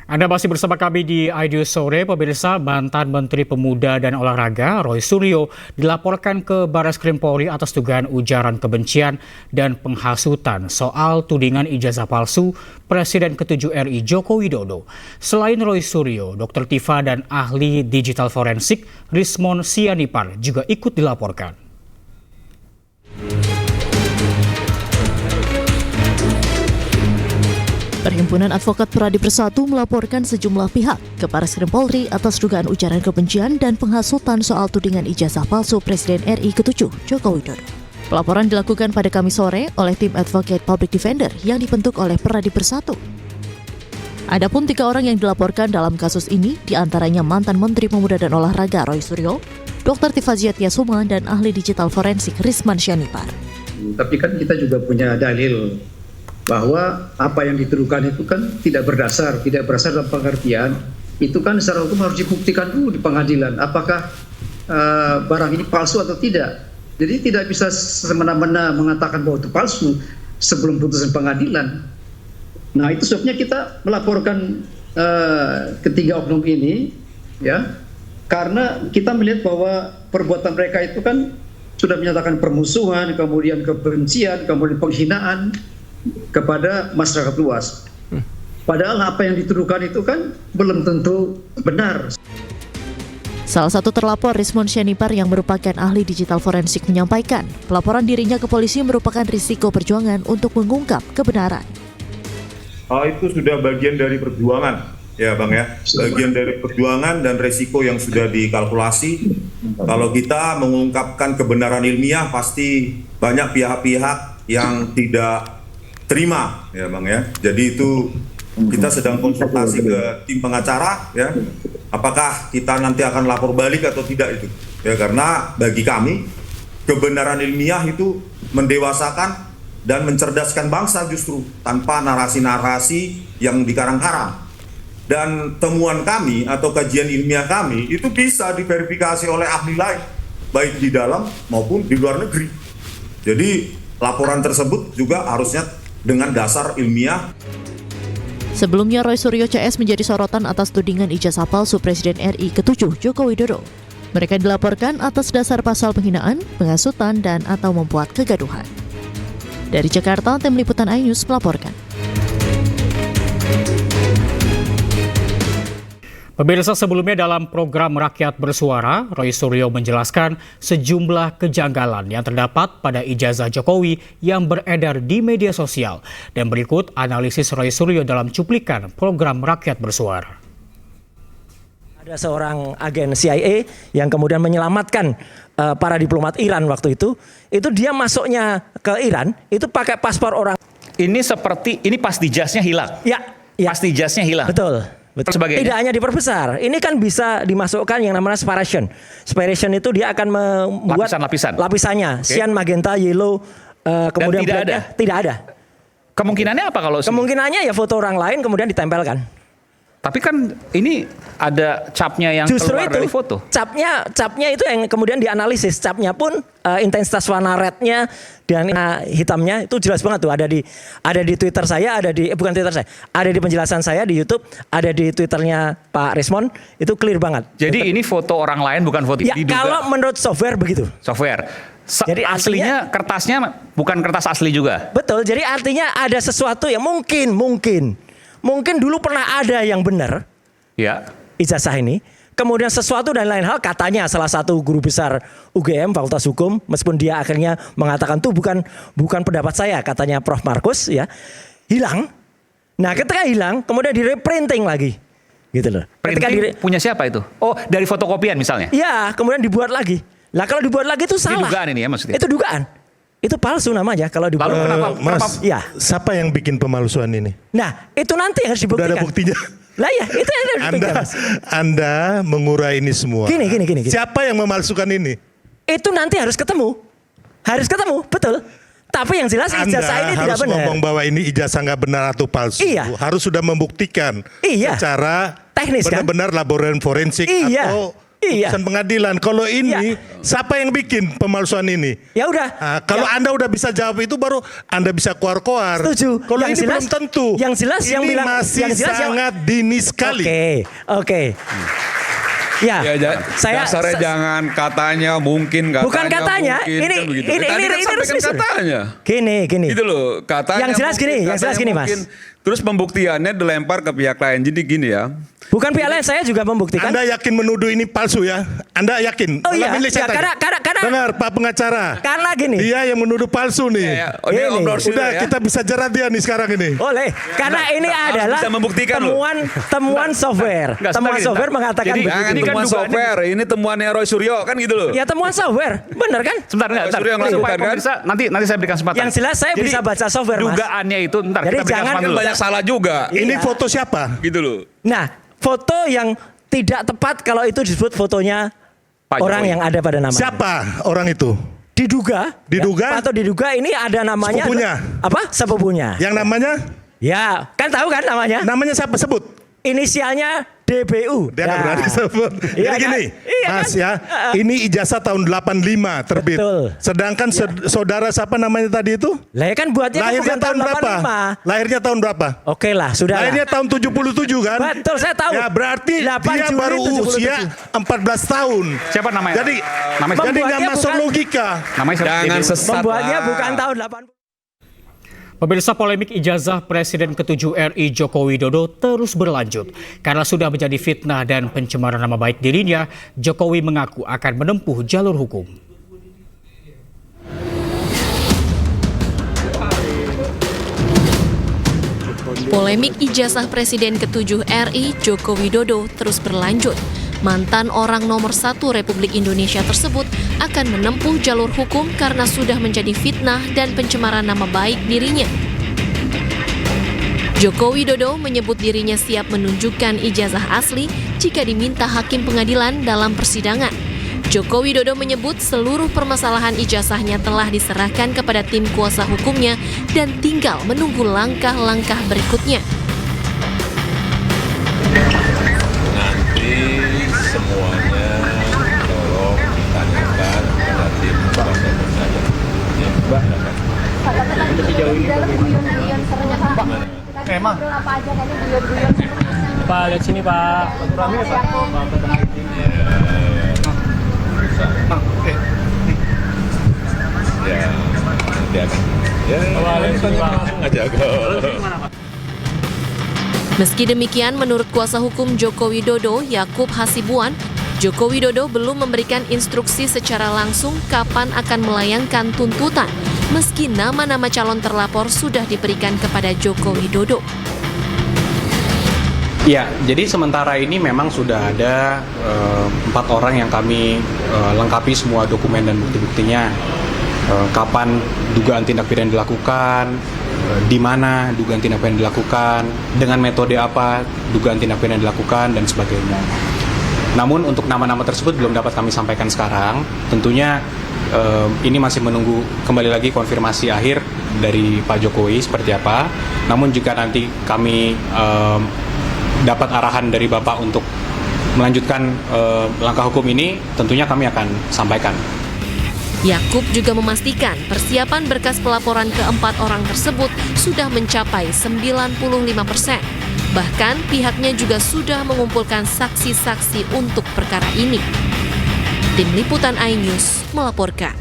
Anda masih bersama kami di IDU Sore, pemirsa. Mantan Menteri Pemuda dan Olahraga Roy Suryo dilaporkan ke Barreskrim Polri atas dugaan ujaran kebencian dan penghasutan soal tudingan ijazah palsu Presiden ke-7 RI Joko Widodo. Selain Roy Suryo, Dr. Tifa dan ahli digital forensik Rismon Sianipar juga ikut dilaporkan. Perhimpunan Advokat Pradi Bersatu melaporkan sejumlah pihak ke Barreskrim Polri atas dugaan ujaran kebencian dan penghasutan soal tudingan ijazah palsu Presiden RI ke-7 Joko Widodo. Pelaporan dilakukan pada Kamis sore oleh tim Advocate Public Defender yang dibentuk oleh Pradi Bersatu. Adapun 3 orang yang dilaporkan dalam kasus ini diantaranya mantan Menteri Pemuda dan Olahraga Roy Suryo, Dr. Tifa Ziatiasuma, dan ahli digital forensik Rismon Sianipar. Tapi kan kita juga punya dalil bahwa apa yang dituduhkan itu kan tidak berdasar dalam pengertian itu kan secara hukum harus dibuktikan dulu di pengadilan apakah barang ini palsu atau tidak. Jadi tidak bisa semena-mena mengatakan bahwa itu palsu sebelum putusan pengadilan. Nah, itu sebabnya kita melaporkan ketiga oknum ini, ya, karena kita melihat bahwa perbuatan mereka itu kan sudah menyatakan permusuhan, kemudian kebencian, kemudian penghinaan kepada masyarakat luas. Padahal apa yang dituduhkan itu kan belum tentu benar. Salah satu terlapor, Rismon Sianipar, yang merupakan ahli digital forensik, menyampaikan pelaporan dirinya ke polisi merupakan risiko perjuangan untuk mengungkap kebenaran. Itu sudah bagian dari perjuangan, ya Bang ya. Bagian dari perjuangan dan resiko yang sudah dikalkulasi. Kalau kita mengungkapkan kebenaran ilmiah, pasti banyak pihak-pihak yang tidak terima, ya Bang ya. Jadi itu kita sedang konsultasi ke tim pengacara, ya. Apakah kita nanti akan lapor balik atau tidak itu? Ya, karena bagi kami kebenaran ilmiah itu mendewasakan dan mencerdaskan bangsa justru tanpa narasi-narasi yang dikarang-karang. Dan temuan kami atau kajian ilmiah kami itu bisa diverifikasi oleh ahli lain, baik di dalam maupun di luar negeri. Jadi laporan tersebut juga harusnya dengan dasar ilmiah. Sebelumnya, Roy Suryo CS menjadi sorotan atas tudingan ijazah palsu Presiden RI ke-7 Joko Widodo. Mereka dilaporkan atas dasar pasal penghinaan, penghasutan, dan atau membuat kegaduhan. Dari Jakarta, tim liputan iNews melaporkan. Pemirsa, sebelumnya dalam program Rakyat Bersuara, Roy Suryo menjelaskan sejumlah kejanggalan yang terdapat pada ijazah Jokowi yang beredar di media sosial. Dan berikut analisis Roy Suryo dalam cuplikan program Rakyat Bersuara. Ada seorang agen CIA yang kemudian menyelamatkan para diplomat Iran waktu itu dia masuknya ke Iran, itu pakai paspor orang. Ini pas dijaznya hilang? Ya. Pas dijaznya hilang? Betul. Sebagainya. Tidak hanya diperbesar, ini kan bisa dimasukkan yang namanya separation. Separation itu dia akan membuat lapisannya, okay. Cyan, magenta, yellow, kemudian tidak ada. Kemungkinannya apa kalau? Kemungkinannya ya foto orang lain kemudian ditempelkan. Tapi kan ini ada capnya yang justru keluar itu, dari foto. Capnya itu yang kemudian dianalisis. Capnya pun intensitas warna rednya dan hitamnya itu jelas banget tuh. Ada di Twitter saya, bukan Twitter saya, ada di penjelasan saya di YouTube, ada di Twitternya Pak Rismon, itu clear banget. Jadi ini foto orang lain, bukan foto ya, diduga. Kalau menurut software begitu. Software. Jadi aslinya kertasnya bukan kertas asli juga. Betul. Jadi artinya ada sesuatu yang mungkin dulu pernah ada yang benar, ya, ijazah ini. Kemudian sesuatu dan lain hal, katanya salah satu guru besar UGM Fakultas Hukum, meskipun dia akhirnya mengatakan itu bukan pendapat saya, katanya Prof Markus, ya, hilang. Nah, ketika hilang, kemudian di reprinting lagi, gitu loh. Punya siapa itu? Oh, dari fotokopian misalnya? Iya, kemudian dibuat lagi. Lah kalau dibuat lagi itu salah. Itu dugaan ini ya maksudnya? Itu dugaan. Itu palsu namanya kalau dibuat. Lalu kenapa? Ya. Siapa yang bikin pemalsuan ini? Nah, itu nanti yang harus dibuktikan. Sudah ada buktinya. Lah ya, itu yang harus dibuktikan. Anda mengurai ini semua. Gini. Siapa yang memalsukan ini? Itu nanti harus ketemu. Betul. Tapi yang jelas ijazah ini tidak benar. Anda harus ngomong bahwa ini ijazah nggak benar atau palsu. Iya. Harus sudah membuktikan. Iya. Secara teknis kan? Benar-benar laboratorium forensik iya. atau Iya. Putusan pengadilan. Kalau ini, siapa yang bikin pemalsuan ini? Ya udah. Nah, kalau Anda udah bisa jawab itu, baru Anda bisa keluar-keluar. Setuju. Kalau Yang ini jelas- belum tentu. yang jelas ini yang bilang- masih yang jelas yang- sangat dini sekali. Oke. Ya, Dasarnya jangan katanya mungkin katanya bukan katanya. mungkin, Ini kan begitu. ini Tadi ini kan ini sampaikan resmi. katanya. Gini. Gitu loh, katanya Yang jelas mungkin, gini, yang jelas katanya gini, Mas. mungkin. Terus pembuktiannya dilempar ke pihak lain. Jadi gini ya. Bukan pihak lain, saya juga membuktikan. Anda yakin menuduh ini palsu ya? Anda yakin? Oh iya, Malam ini saya ya, tanya. karena Dengar Pak pengacara. karena gini. Dia yang menuduh palsu nih. Oh, ini Ini. Om Rorsio Udah ya. kita bisa jerat dia nih sekarang ini. Boleh, karena ini adalah bisa membuktikan loh. temuan software. Enggak, Temuan sebentar, software Gita. mengatakan Jadi, begitu. Jangan Ini kan temuan dugaannya- software, ini temuannya Roy Suryo kan gitu loh. Ya temuan software, bener kan? Sebentar, enggak, Roy Suryo yang supaya lakukan, kan? pemirsa, nanti saya berikan kesempatan. Yang jelas saya bisa baca software, Mas. Dugaannya itu, ntar Jadi kita berikan jangan- kesempatan Kan dulu. banyak salah juga. Ini Iya. foto siapa? Gitu loh. Nah, foto yang tidak tepat kalau itu disebut fotonya Pak orang Jokowi. yang ada pada namanya. Siapa orang itu? Diduga, Diduga? atau diduga ini ada namanya. Sepupunya? Apa? Sepupunya. Yang namanya? Ya, kan tahu kan namanya? Namanya siapa sebut? Inisialnya DBU. Dia nggak berani sebut. Iya Jadi kan? gini, Iya Mas kan? ya, ini ijazah tahun 85 terbit. Betul. Sedangkan saudara siapa namanya tadi itu? Lah ya kan buatnya kan Lahirnya bukan tahun berapa? 85. Lahirnya tahun berapa? Oke lah, sudah lah. Lahirnya tahun 77 kan? Betul, saya tahu. Ya berarti 8 dia Juli baru 77. usia 14 tahun. Siapa namanya? Jadi Namanya siapa? jadi nggak Membuatnya masuk bukan- logika. Namanya siapa? Jangan DBU. sesat Membuatnya lah. bukan tahun 80. Pemirsa, polemik ijazah Presiden ke-7 RI Joko Widodo terus berlanjut. Karena sudah menjadi fitnah dan pencemaran nama baik dirinya, Jokowi mengaku akan menempuh jalur hukum. Polemik ijazah Presiden ke-7 RI Joko Widodo terus berlanjut. Mantan orang nomor 1 Republik Indonesia tersebut akan menempuh jalur hukum karena sudah menjadi fitnah dan pencemaran nama baik dirinya. Joko Widodo menyebut dirinya siap menunjukkan ijazah asli jika diminta hakim pengadilan dalam persidangan. Joko Widodo menyebut seluruh permasalahan ijazahnya telah diserahkan kepada tim kuasa hukumnya dan tinggal menunggu langkah-langkah berikutnya. Nanti semuanya tolong ditanyakan kepada tim kuasa hukum Pak, lihat sini Pak. Ya, nanti akan. Ya, langsung aja kok. Meski demikian, menurut kuasa hukum Joko Widodo, Yakub Hasibuan, Joko Widodo belum memberikan instruksi secara langsung kapan akan melayangkan tuntutan, meski nama-nama calon terlapor sudah diberikan kepada Joko Widodo. Ya, jadi sementara ini memang sudah ada 4 orang yang kami lengkapi semua dokumen dan bukti-buktinya. Kapan dugaan tindak pidana dilakukan, di mana dugaan tindak pidana dilakukan, dengan metode apa dugaan tindak pidana dilakukan, dan sebagainya. Namun untuk nama-nama tersebut belum dapat kami sampaikan sekarang. Tentunya ini masih menunggu kembali lagi konfirmasi akhir dari Pak Jokowi seperti apa. Namun jika nanti kami dapat arahan dari Bapak untuk melanjutkan langkah hukum ini, tentunya kami akan sampaikan. Yakub juga memastikan persiapan berkas pelaporan keempat orang tersebut sudah mencapai 95%. Bahkan pihaknya juga sudah mengumpulkan saksi-saksi untuk perkara ini. Tim Liputan iNews melaporkan.